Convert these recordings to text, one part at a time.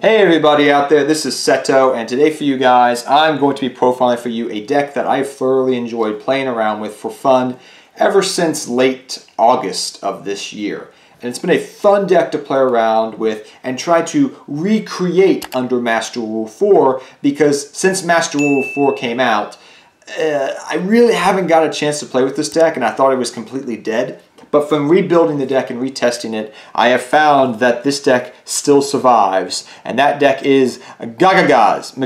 Hey everybody out there, this is Seto, and today for you guys, I'm going to be profiling for you a deck that I've thoroughly enjoyed playing around with for fun ever since late August of this year. And it's been a fun deck to play around with and try to recreate under Master Rule 4, because since Master Rule 4 came out, I really haven't got a chance to play with this deck, and I thought it was completely dead. But from rebuilding the deck and retesting it, I have found that this deck still survives. And that deck is GaGaGa's,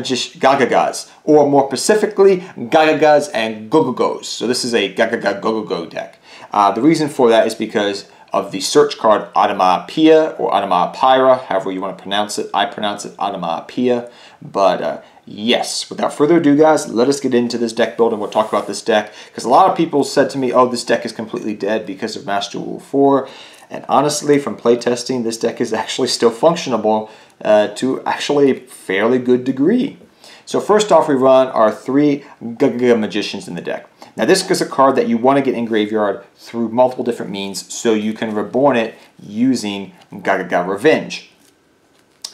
or more specifically, GaGaGa's and GoGoGo's. So this is a GaGaGa GoGoGo deck. The reason for that is because of the search card Onomatopoeia, or Onomatopoeia, however you want to pronounce it. I pronounce it Onomatopoeia. But yes, without further ado guys, let us get into this deck build and we'll talk about this deck. Because a lot of people said to me, oh, this deck is completely dead because of Master Rule 4. And honestly, from playtesting, this deck is actually still functionable to actually a fairly good degree. So first off, we run our 3 GaGaGa Magicians in the deck. Now this is a card that you want to get in graveyard through multiple different means, so you can reborn it using GaGaGa Revenge.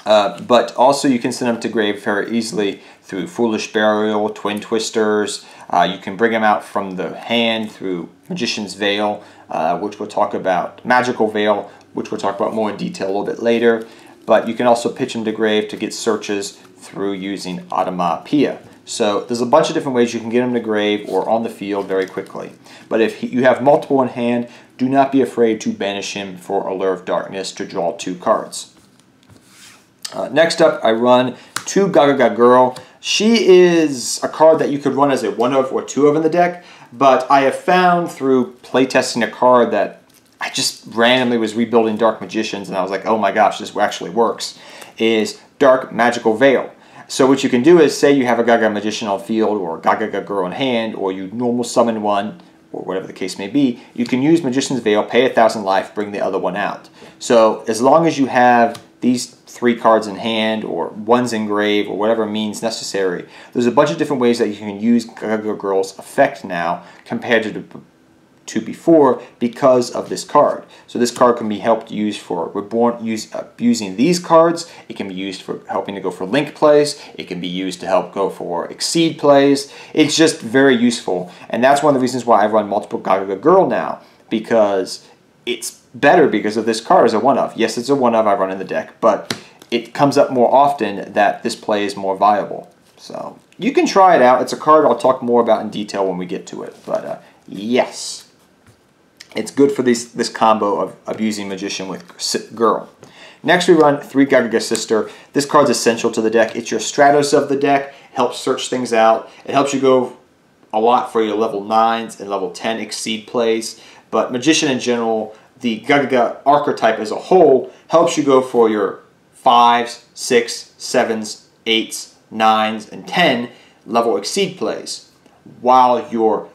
But also you can send them to grave very easily through Foolish Burial, Twin Twisters. You can bring them out from the hand through Magician's Veil, which we'll talk about, Magical Veil, which we'll talk about more in detail a little bit later. But you can also pitch them to grave to get searches through using Onomatopoeia. So there's a bunch of different ways you can get them to grave or on the field very quickly. But if you have multiple in hand, do not be afraid to banish him for Allure of Darkness to draw 2 cards. Next up, I run 2 GaGaGa Girl. She is a card that you could run as a 1 of or 2 of in the deck, but I have found through playtesting a card that I just randomly was rebuilding Dark Magicians and I was like, oh my gosh, this actually works, is Dark Magical Veil. So what you can do is, say you have a GaGaGa Magician on field or a GaGaGa Girl in hand, or you normal summon one, or whatever the case may be, you can use Magician's Veil, pay 1,000 life, bring the other one out. So as long as you have these 3 cards in hand, or one's in grave, or whatever means necessary, there's a bunch of different ways that you can use GaGaGa Girl's effect now compared to before because of this card. So this card can be helped use for using these cards. It can be used for helping to go for link plays. It can be used to help go for exceed plays. It's just very useful, and that's one of the reasons why I run multiple GaGaGa Girl now, because it's better because of this card as a 1 of. Yes, it's a 1 of I run in the deck, but it comes up more often that this play is more viable. So you can try it out. It's a card I'll talk more about in detail when we get to it, but yes. It's good for this combo of using Magician with Girl. Next we run 3 GaGaGa Sister. This card's essential to the deck. It's your Stratos of the deck. Helps search things out. It helps you go a lot for your level 9s and level 10 exceed plays. But Magician in general, the GaGaGa archetype as a whole, helps you go for your 5s, 6s, 7s, 8s, 9s, and 10 level exceed plays. While your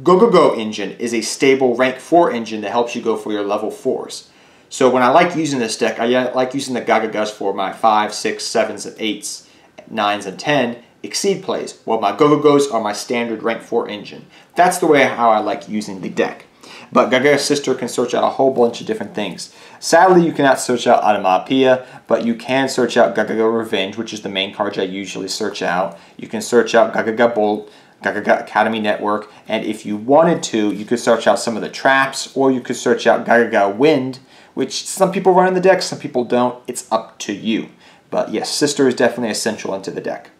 GoGoGo engine is a stable rank 4 engine that helps you go for your level 4s. So when I like using this deck, I like using the GaGaGas for my 5, 6, 7s, and 8s, 9s, and 10 exceed plays, while my GoGoGos are my standard rank 4 engine. That's the way how I like using the deck. But GaGaGa Sister can search out a whole bunch of different things. Sadly, you cannot search out Onomatopoeia, but you can search out GaGaGa Revenge, which is the main card I usually search out. You can search out GaGaGa Bolt, GaGaGa Academy Network, and if you wanted to, you could search out some of the traps, or you could search out GaGaGa Wind, which some people run in the deck, some people don't. It's up to you. But yes, Sister is definitely essential into the deck.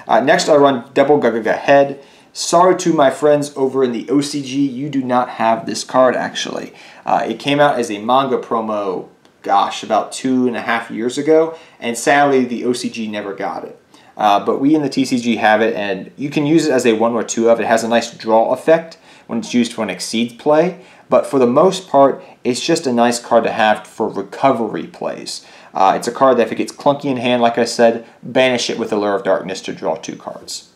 Next, I run Double GaGaGa Head. Sorry to my friends over in the OCG, you do not have this card actually. It came out as a manga promo, gosh, about 2.5 years ago, and sadly the OCG never got it. But we in the TCG have it, and you can use it as a 1 or 2 of. It has a nice draw effect when it's used for an exceed play, but for the most part, it's just a nice card to have for recovery plays. It's a card that if it gets clunky in hand, like I said, banish it with Allure of Darkness to draw 2 cards.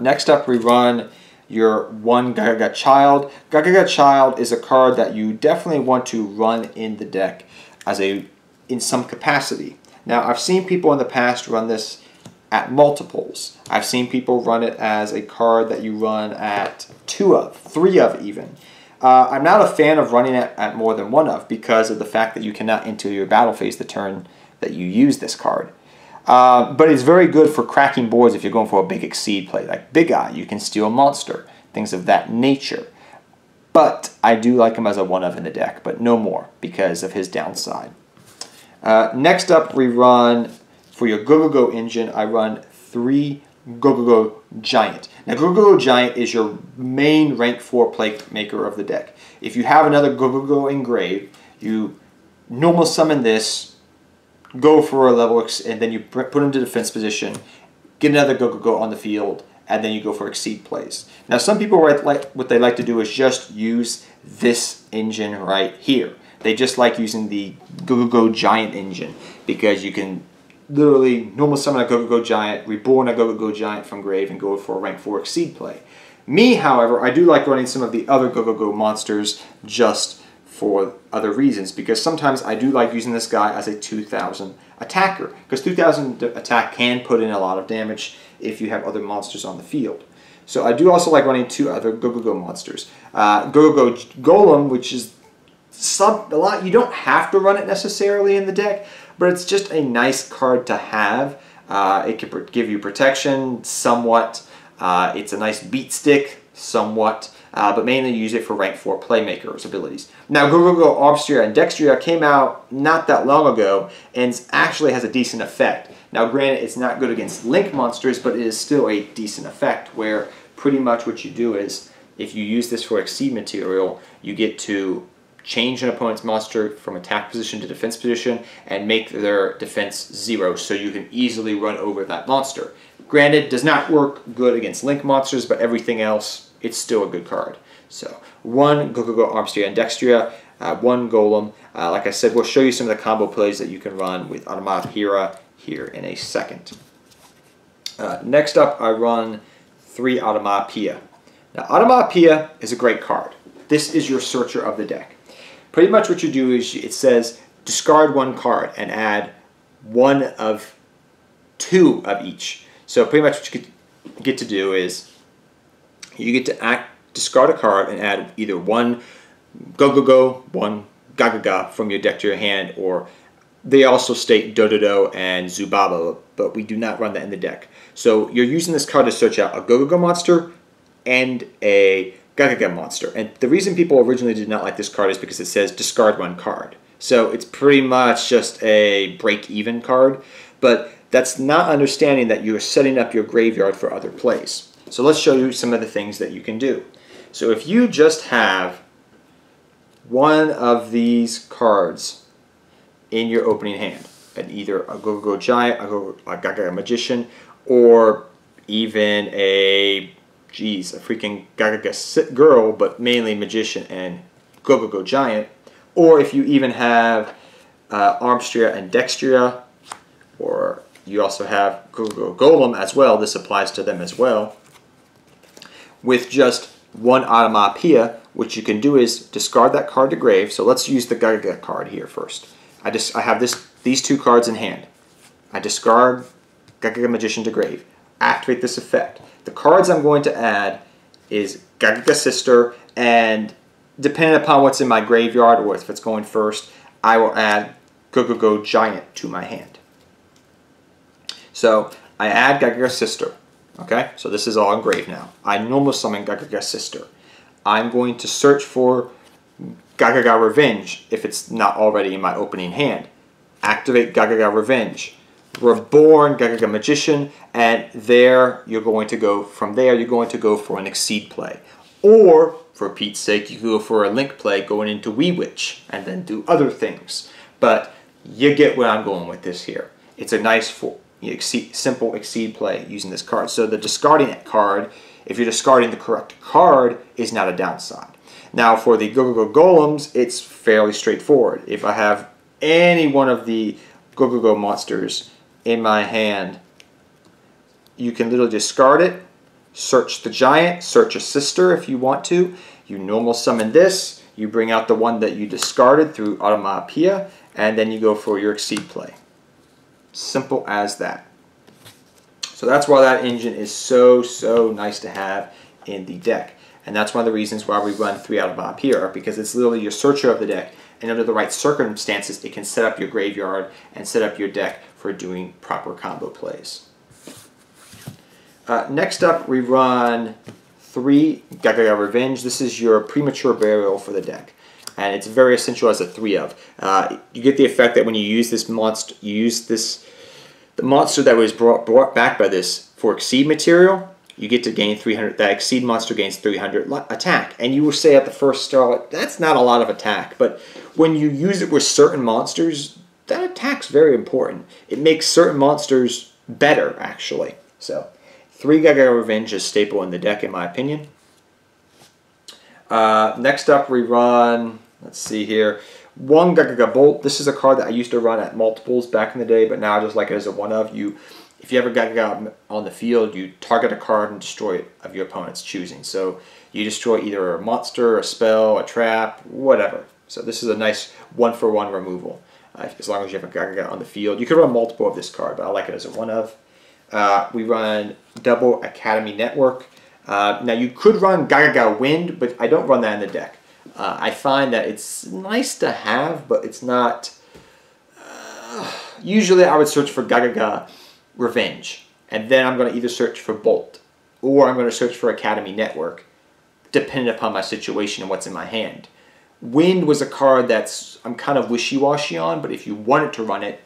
Next up, we run your 1 GaGaGa Child. GaGaGa Child is a card that you definitely want to run in the deck as in some capacity. Now, I've seen people in the past run this at multiples. I've seen people run it as a card that you run at 2 of, 3 of even. I'm not a fan of running it at more than 1 of because of the fact that you cannot enter your battle phase the turn that you use this card. But it's very good for cracking boards if you're going for a big exceed play, like Big Eye. You can steal a monster, things of that nature. But I do like him as a 1-of in the deck, but no more because of his downside. Next up, we run, for your GoGoGo engine, I run 3 GoGoGo Giant. Now, GoGoGo Giant is your main rank 4 playmaker of the deck. If you have another GoGoGo engraved, you normal summon this, go for a level, and then you put him to defense position, get another GoGoGo on the field, and then you go for exceed plays. Now, some people what they like to do is just use this engine right here. They just like using the GoGoGo Giant engine because you can literally normal summon a GoGoGo Giant, reborn a GoGoGo Giant from grave, and go for a rank 4 exceed play. Me, however, I do like running some of the other GoGoGo monsters just for other reasons, because sometimes I do like using this guy as a 2000 attacker, because 2000 attack can put in a lot of damage if you have other monsters on the field. So I do also like running 2 other GoGoGo monsters. GoGoGo Golem, which is a lot. You don't have to run it necessarily in the deck, but it's just a nice card to have. It can give you protection somewhat. It's a nice beat stick somewhat, but mainly use it for rank 4 playmakers abilities. Now, GoGoGo Arbstria and Dextria came out not that long ago and actually has a decent effect. Now, granted, it's not good against link monsters, but it is still a decent effect where pretty much what you do is if you use this for exceed material, you get to change an opponent's monster from attack position to defense position and make their defense 0 so you can easily run over that monster. Granted, does not work good against link monsters, but everything else, it's still a good card. So, 1 GoGoGo Arbstria and Dextria, 1 Golem. Like I said, we'll show you some of the combo plays that you can run with Automata here in a second. Next up, I run 3 Automata. Now, Automata is a great card. This is your searcher of the deck. Pretty much what you do is it says discard 1 card and add 1 of 2 of each. So pretty much what you get to do is you get to discard a card and add either 1 GoGoGo, 1 GaGaGa from your deck to your hand, or they also state Dododo and Zubaba, but we do not run that in the deck. So you're using this card to search out a GoGoGo monster and a GaGaGa monster. And the reason people originally did not like this card is because it says discard 1 card. So it's pretty much just a break-even card, but that's not understanding that you're setting up your graveyard for other plays. So let's show you some of the things that you can do. So if you just have 1 of these cards in your opening hand, and either a GoGoGo Giant, a GaGaGa Magician, or even a freaking GaGaGa Girl, but mainly Magician and GoGoGo Giant, or if you even have Arbstria and Dextria, or you also have GoGoGo Golem as well, this applies to them as well, with just 1 Automata, what you can do is discard that card to grave. So let's use the GaGaGa card here first. I have these 2 cards in hand. I discard GaGaGa Magician to grave. Activate this effect. The cards I'm going to add is GaGaGa Sister, and depending upon what's in my graveyard or if it's going first, I will add GoGoGo Giant to my hand. So I add GaGaGa Sister. Okay, so this is all engraved now. I normally summon GaGaGa Sister. I'm going to search for GaGaGa Revenge if it's not already in my opening hand. Activate GaGaGa Revenge. Reborn GaGaGa Magician, and there you're going to go, from there you're going to go for an exceed play. Or, for Pete's sake, you can go for a link play going into Wee Witch and then do other things. But you get where I'm going with this here. It's a nice simple exceed play using this card. So the discarding card, if you're discarding the correct card, is not a downside. Now for the GoGoGo Golems, it's fairly straightforward. If I have any one of the GoGoGo monsters in my hand, you can literally discard it, search the giant, search a sister if you want to. You normal summon this, you bring out the one that you discarded through Automata, and then you go for your exceed play. Simple as that. So that's why that engine is so nice to have in the deck. And that's one of the reasons why we run 3 Automata, because it's literally your searcher of the deck and under the right circumstances, it can set up your graveyard and set up your deck for doing proper combo plays. Next up, we run 3 GaGaGa Revenge. This is your premature burial for the deck, and it's very essential as a 3-of. You get the effect that when you use this monster, the monster that was brought back by this for Exceed material, you get to gain 300. That Exceed monster gains 300 attack, and you will say at the first start, that's not a lot of attack, but when you use it with certain monsters, that attack's very important. It makes certain monsters better, actually. So 3 GaGaGa Revenge is staple in the deck, in my opinion. Next up, we run, let's see here, 1 GaGaGa Bolt. This is a card that I used to run at multiples back in the day, but now I just like it as a 1-of. If you ever GaGaGa on the field, you target a card and destroy it of your opponent's choosing. So you destroy either a monster, a spell, a trap, whatever. So this is a nice 1-for-1 removal, as long as you have a GaGaGa on the field. You could run multiple of this card, but I like it as a 1-of. We run double Academy Network. Now you could run GaGaGa Wind, but I don't run that in the deck. I find that it's nice to have, but it's not... usually I would search for GaGaGa Revenge, and then I'm going to either search for Bolt, or I'm going to search for Academy Network, depending upon my situation and what's in my hand. Wind was a card that's I'm kind of wishy-washy on, but if you wanted to run it,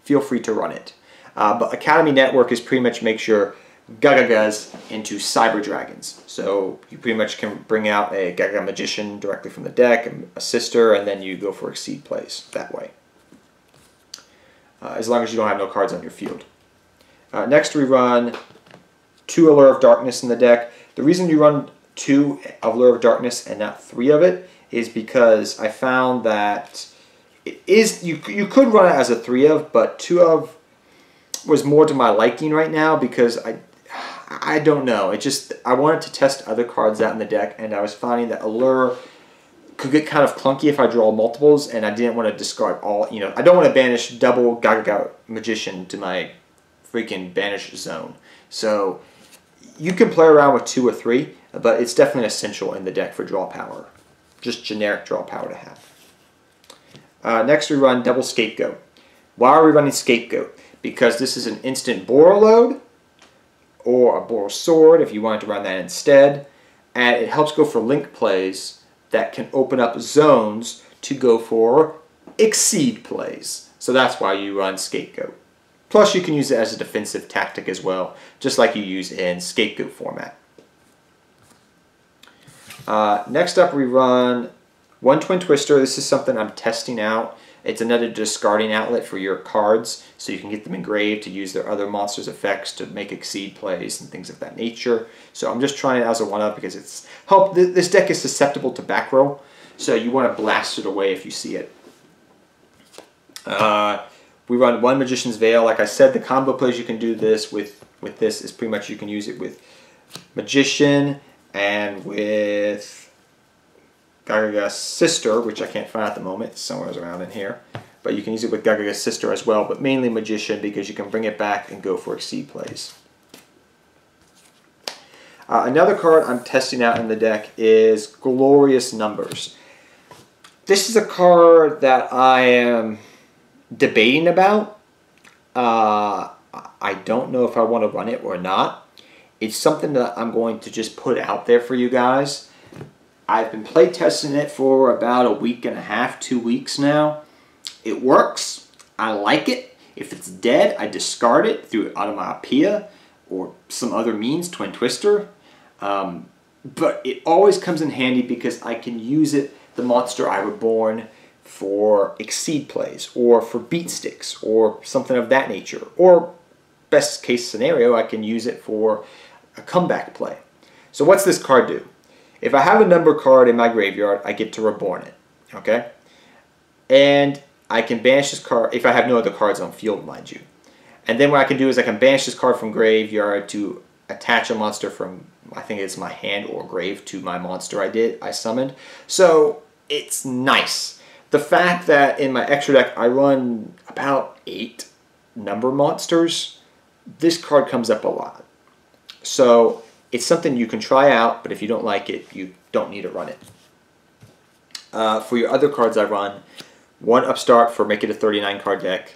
feel free to run it. But Academy Network is pretty much makes your GaGaGas into Cyber Dragons. So you pretty much can bring out a GaGaGa Magician directly from the deck, a sister, and then you go for Exceed plays that way. As long as you don't have no cards on your field. Next we run 2 Allure of Darkness in the deck. The reason you run 2 Allure of Darkness and not 3 of it is because I found that you could run it as a 3-of, but 2-of was more to my liking right now because I don't know. I wanted to test other cards out in the deck, and I was finding that Allure could get kind of clunky if I draw multiples, and I didn't want to discard all. I don't want to banish double GaGaGa Magician to my freaking banish zone. So you can play around with 2 or 3, but it's definitely essential in the deck for draw power. Just generic draw power to have. Next we run double Scapegoat. Why are we running Scapegoat? Because this is an instant Boral load, or a Boral Sword if you wanted to run that instead, and it helps go for link plays that can open up zones to go for Exceed plays. So that's why you run Scapegoat. Plus you can use it as a defensive tactic as well, just like you use in Scapegoat format. Next up we run 1 Twin Twister. This is something I'm testing out. It's another discarding outlet for your cards, so you can get them engraved to use their other monsters' effects to make Exceed plays and things of that nature. So I'm just trying it as a 1-of because it's this deck is susceptible to back row, so you want to blast it away if you see it. We run 1 Magician's Veil. Like I said, the combo plays you can do this with this is pretty much you can use it with Magician and with GaGaGa's sister, which I can't find at the moment. It's somewhere around in here. But you can use it with GaGaGa's sister as well, but mainly Magician because you can bring it back and go for Exceed plays. Another card I'm testing out in the deck is Glorious Numbers. This is a card that I am debating about. I don't know if I want to run it or not. It's something that I'm going to just put out there for you guys. I've been play testing it for about a week and a half, 2 weeks now. It works. I like it. If it's dead, I discard it through Onomatopoeia or some other means, Twin Twister. But it always comes in handy because I can use it, the monster I Reborn, for Exceed plays or for beat sticks or something of that nature. Or best case scenario, I can use it for a comeback play. So what's this card do? If I have a number card in my graveyard, I get to Reborn it, okay? And I can banish this card, if I have no other cards on field, mind you. And then what I can do is I can banish this card from graveyard to attach a monster from, I think it's my hand or grave, to my monster I summoned. So it's nice. The fact that in my extra deck I run about 8 number monsters, this card comes up a lot. So it's something you can try out, but if you don't like it, you don't need to run it. For your other cards I run, 1 Upstart for make it a 39 card deck,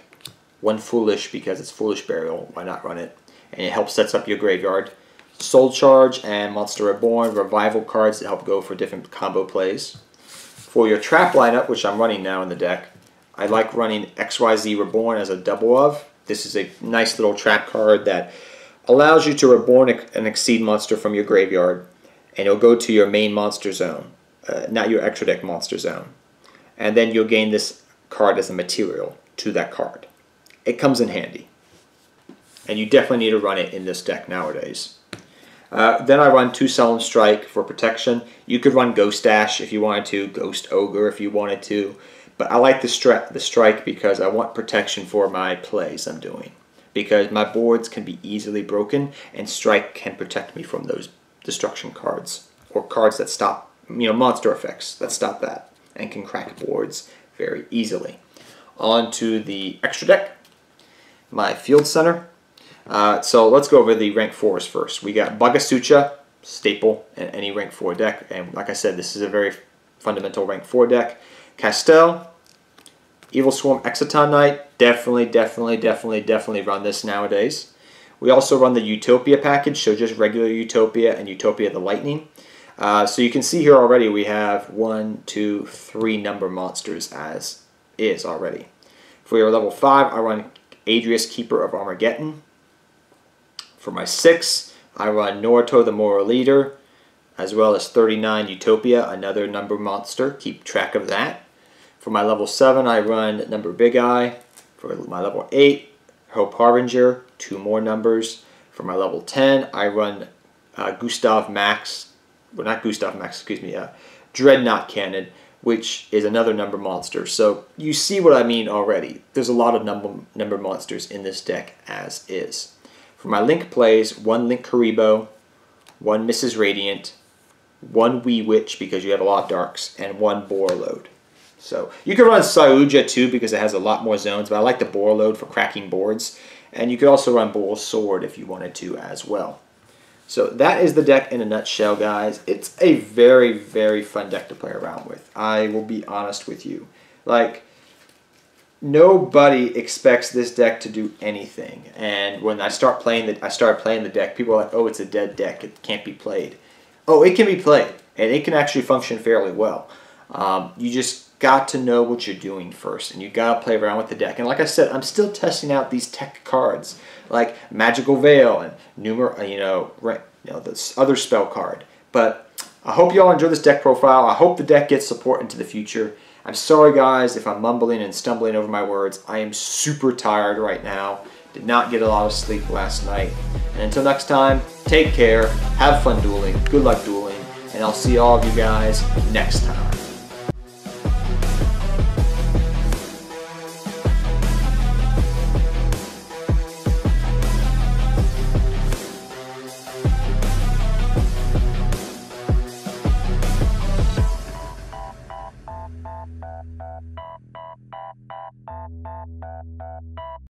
1 Foolish because it's Foolish Burial, why not run it? And it helps sets up your graveyard. Soul Charge and Monster Reborn, Revival cards that help go for different combo plays. For your trap lineup, which I'm running now in the deck, I like running XYZ Reborn as a double of. This is a nice little trap card that allows you to reborn an Exceed monster from your graveyard, and it'll go to your main monster zone, not your extra deck monster zone. And then you'll gain this card as a material to that card. It comes in handy. And you definitely need to run it in this deck nowadays. Then I run 2 Solemn Strike for protection. You could run Ghost Dash if you wanted to, Ghost Ogre if you wanted to. But I like the strike because I want protection for my plays I'm doing. Because my boards can be easily broken, and strike can protect me from those destruction cards. Or cards that stop, monster effects that stop that and can crack boards very easily. On to the extra deck, my Field Center. So let's go over the rank 4s first. We got Bagasucha, staple in any rank 4 deck, and like I said, this is a very fundamental rank 4 deck. Castel, Evil Swarm Exciton Knight, definitely run this nowadays. We also run the Utopia package, so just regular Utopia and Utopia the Lightning. So you can see here already we have 1, 2, 3 number monsters as is already. For your level 5, I run Adrius, Keeper of Armageddon. For my 6, I run Naruto the Moral Leader, as well as 39 Utopia, another number monster. Keep track of that. For my level 7, I run number Big Eye. For my level 8, Hope Harbinger, 2 more numbers. For my level 10, I run Gustav Max, well not Gustav Max, excuse me, Dreadnought Cannon, which is another number monster. So you see what I mean already. There's a lot of number monsters in this deck as is. For my Link plays, 1 Link Karibo, 1 Mrs. Radiant, 1 Wee Witch because you have a lot of darks, and 1 Borload. So you could run Sahuja too because it has a lot more zones, but I like the Borload for cracking boards. And you could also run Bull's Sword if you wanted to as well. So that is the deck in a nutshell, guys. It's a very fun deck to play around with. I will be honest with you. Like, nobody expects this deck to do anything. And when I started playing the deck, people are like, "Oh, it's a dead deck. It can't be played." Oh, it can be played, and it can actually function fairly well. You just got to know what you're doing first, and you got to play around with the deck. And like I said, I'm still testing out these tech cards like Magical Veil and this other spell card. But I hope you all enjoy this deck profile. I hope the deck gets support into the future. I'm sorry, guys, if I'm mumbling and stumbling over my words. I am super tired right now. Did not get a lot of sleep last night. And until next time, take care, have fun dueling, good luck dueling, and I'll see all of you guys next time.